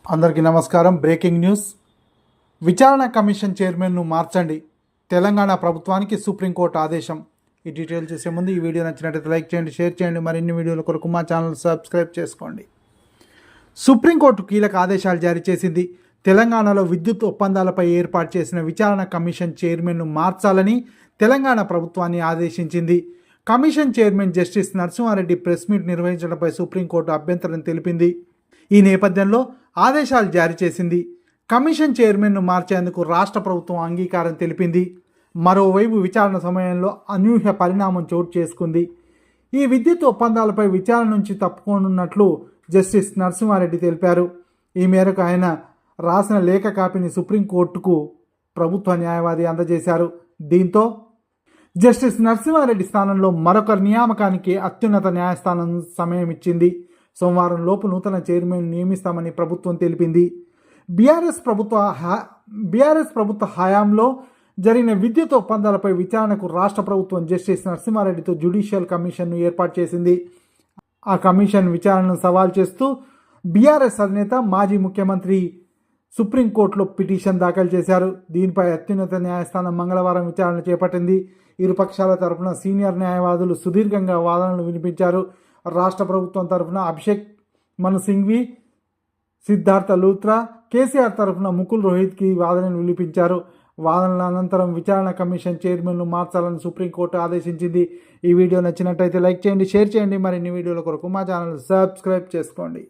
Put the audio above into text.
అందరికీ నమస్కారం. Breaking news. విచారణ కమిషన్ చైర్మన్ను మార్చండి, తెలంగాణ ప్రభుత్వానికి సుప్రీంకోర్టు ఆదేశం. ఈ డీటెయిల్ చేసే ముందు ఈ వీడియో నచ్చినట్లయితే లైక్ చేయండి, షేర్ చేయండి. మరిన్ని వీడియోల కొరకు మా ఛానల్ సబ్స్క్రైబ్ చేసుకోండి. సుప్రీంకోర్టు కీలక ఆదేశాలు జారీ చేసింది. తెలంగాణలో విద్యుత్ ఒప్పందాలపై ఏర్పాటు చేసిన విచారణ కమిషన్ చైర్మన్ను మార్చాలని తెలంగాణ ప్రభుత్వాన్ని ఆదేశించింది. Commission chairman justice Narasimha Reddy press meet నిర్వహించడంపై సుప్రీంకోర్టు అభ్యంతరం తెలిపింది. ఈ నేపథ్యంలో ఆదేశాలు జారీ చేసింది. కమిషన్ చైర్మన్ను మార్చేందుకు రాష్ట్ర ప్రభుత్వం అంగీకారం తెలిపింది. మరోవైపు విచారణ సమయంలో అనూహ్య పరిణామం చోటు చేసుకుంది. ఈ విద్యుత్ ఒప్పందాలపై విచారణ నుంచి తప్పుకోనున్నట్లు జస్టిస్ నరసింహారెడ్డి తెలిపారు. ఈ మేరకు ఆయన రాసిన లేఖ కాపీని సుప్రీంకోర్టుకు ప్రభుత్వ న్యాయవాది అందజేశారు. దీంతో జస్టిస్ నరసింహారెడ్డి స్థానంలో మరొకరి నియామకానికి అత్యున్నత న్యాయస్థానం సమయం ఇచ్చింది. సోమవారం లోపు నూతన చైర్మన్ నియమిస్తామని ప్రభుత్వం తెలిపింది. బీఆర్ఎస్ ప్రభుత్వ హయాంలో జరిగిన విద్యుత్ ఒప్పందాలపై విచారణకు రాష్ట్ర ప్రభుత్వం జస్టిస్ నరసింహారెడ్డితో జ్యుడిషియల్ కమిషన్ను ఏర్పాటు చేసింది. ఆ కమిషన్ విచారణను సవాల్ చేస్తూ బీఆర్ఎస్ అధినేత మాజీ ముఖ్యమంత్రి సుప్రీంకోర్టులో పిటిషన్ దాఖలు చేశారు. దీనిపై అత్యున్నత న్యాయస్థానం మంగళవారం విచారణ చేపట్టింది. ఇరు పక్షాల తరఫున సీనియర్ న్యాయవాదులు సుదీర్ఘంగా వాదనలు వినిపించారు. రాష్ట్ర ప్రభుత్వం తరఫున అభిషేక్ మను సింఘ్వి, సిద్ధార్థ లూత్రా, కేసీఆర్ తరఫున ముకుల్ రోహిత్కి వాదనలు వినిపించారు. వాదనల అనంతరం విచారణ కమిషన్ చైర్మన్ను మార్చాలని సుప్రీంకోర్టు ఆదేశించింది. ఈ వీడియో నచ్చినట్టయితే లైక్ చేయండి, షేర్ చేయండి. మరిన్ని వీడియోల కొరకు మా ఛానల్ సబ్స్క్రైబ్ చేసుకోండి.